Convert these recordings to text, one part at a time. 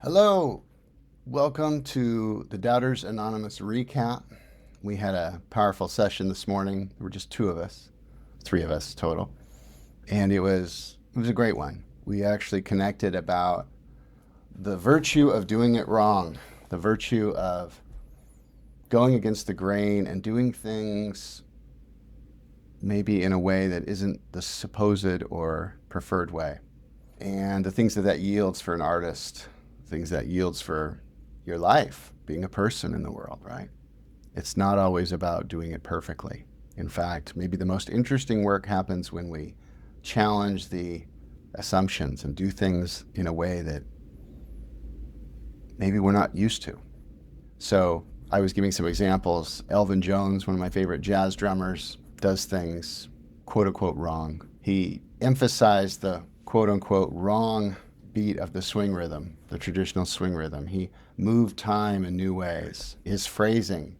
Hello, welcome to the Doubters Anonymous recap. We had a powerful session this morning. There were just two of us, three of us total, and it was a great one. We actually connected about the virtue of doing it wrong, the virtue of going against the grain and doing things maybe in a way that isn't the supposed or preferred way, and the things that yields for an artist, things that yields for your life, being a person in the world, right? It's not always about doing it perfectly. In fact, maybe the most interesting work happens when we challenge the assumptions and do things in a way that maybe we're not used to. So I was giving some examples. Elvin Jones, one of my favorite jazz drummers, does things quote unquote wrong. He emphasized the quote unquote wrong beat of the swing rhythm, the traditional swing rhythm. He moved time in new ways. His phrasing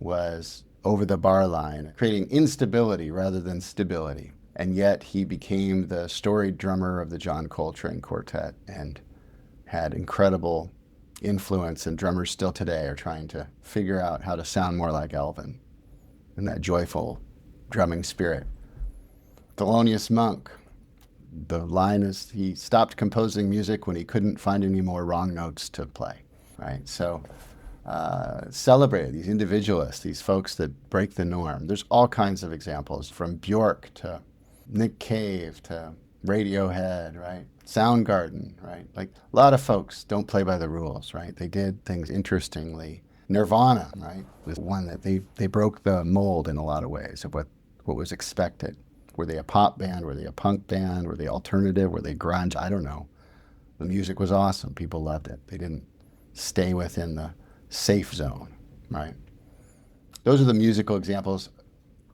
was over the bar line, creating instability rather than stability. And yet he became the storied drummer of the John Coltrane Quartet and had incredible influence, and drummers still today are trying to figure out how to sound more like Elvin in that joyful drumming spirit. Thelonious Monk, the line is he stopped composing music when he couldn't find any more wrong notes to play, right? So celebrate these individualists, these folks that break the norm. There's all kinds of examples, from Bjork to Nick Cave to Radiohead, right? Soundgarden, right? Like a lot of folks don't play by the rules, right? They did things interestingly. Nirvana, right, was one that they broke the mold in a lot of ways of what was expected. Were they a pop band? Were they a punk band? Were they alternative? Were they grunge? I don't know. The music was awesome. People loved it. They didn't stay within the safe zone, right? Those are the musical examples.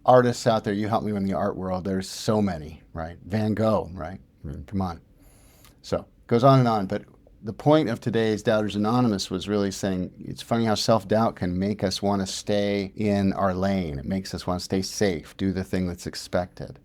Artists out there, you help me in the art world. There's so many, right? Van Gogh, right? I mean, come on. So it goes on and on. But the point of today's Doubters Anonymous was really saying it's funny how self-doubt can make us want to stay in our lane. It makes us want to stay safe, do the thing that's expected.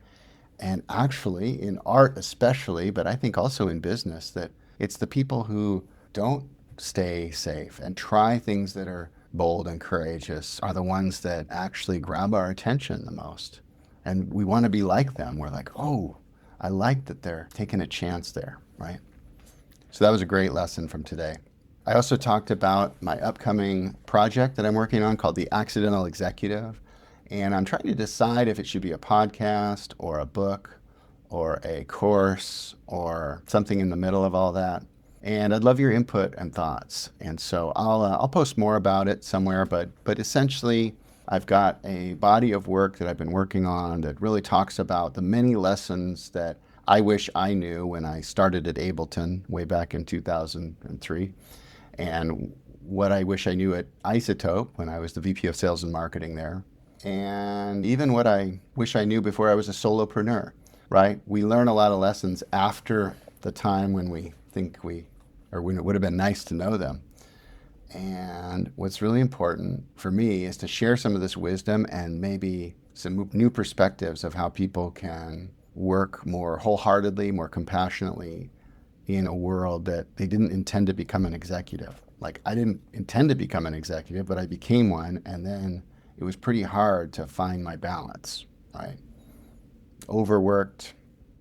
And actually, in art especially, but I think also in business, that it's the people who don't stay safe and try things that are bold and courageous are the ones that actually grab our attention the most. And we want to be like them. We're like, oh, I like that they're taking a chance there, right? So that was a great lesson from today. I also talked about my upcoming project that I'm working on called The Accidental Executive. And I'm trying to decide if it should be a podcast or a book or a course or something in the middle of all that. And I'd love your input and thoughts. And so I'll post more about it somewhere. But essentially, I've got a body of work that I've been working on that really talks about the many lessons that I wish I knew when I started at Ableton way back in 2003, and what I wish I knew at iZotope when I was the VP of Sales and Marketing there, and even what I wish I knew before I was a solopreneur, right? We learn a lot of lessons after the time when we think or when it would have been nice to know them. And what's really important for me is to share some of this wisdom and maybe some new perspectives of how people can work more wholeheartedly, more compassionately in a world that they didn't intend to become an executive. Like, I didn't intend to become an executive, but I became one, and then it was pretty hard to find my balance, right? Overworked,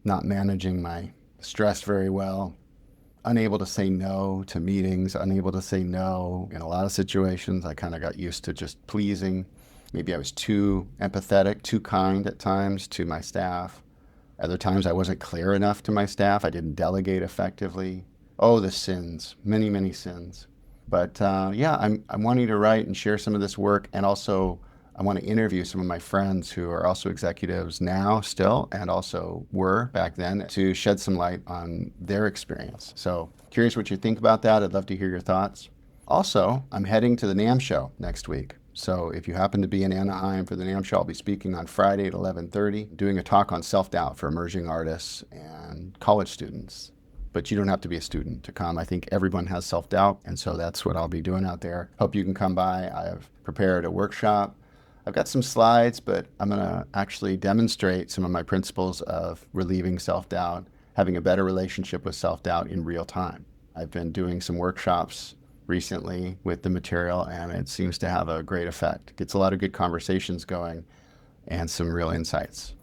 not managing my stress very well, unable to say no to meetings, unable to say no in a lot of situations. I kind of got used to just pleasing. Maybe I was too empathetic, too kind at times to my staff. Other times I wasn't clear enough to my staff. I didn't delegate effectively. Oh, the sins, many, many sins. But yeah, I'm wanting to write and share some of this work, and also I want to interview some of my friends who are also executives now still, and also were back then, to shed some light on their experience. So curious what you think about that. I'd love to hear your thoughts. Also, I'm heading to the NAMM show next week. So if you happen to be in Anaheim for the NAMM show, I'll be speaking on Friday at 11:30, doing a talk on self-doubt for emerging artists and college students. But you don't have to be a student to come. I think everyone has self-doubt, and so that's what I'll be doing out there. Hope you can come by. I have prepared a workshop. I've got some slides, but I'm going to actually demonstrate some of my principles of relieving self-doubt, having a better relationship with self-doubt in real time. I've been doing some workshops recently with the material, and it seems to have a great effect. Gets a lot of good conversations going and some real insights.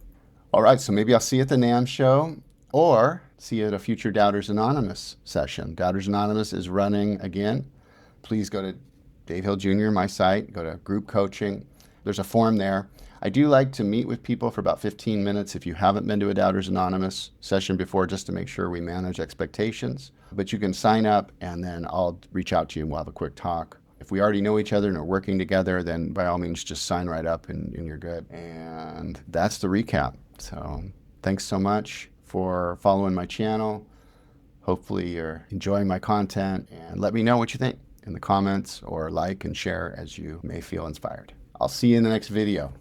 All right, so maybe I'll see you at the NAMM show or see you at a future Doubters Anonymous session. Doubters Anonymous is running again. Please go to Dave Hill Jr., my site, go to group coaching. There's a form there. I do like to meet with people for about 15 minutes if you haven't been to a Doubters Anonymous session before, just to make sure we manage expectations. But you can sign up and then I'll reach out to you and we'll have a quick talk. If we already know each other and are working together, then by all means just sign right up and you're good. And that's the recap. So thanks so much for following my channel. Hopefully you're enjoying my content, and let me know what you think in the comments or like and share as you may feel inspired. I'll see you in the next video.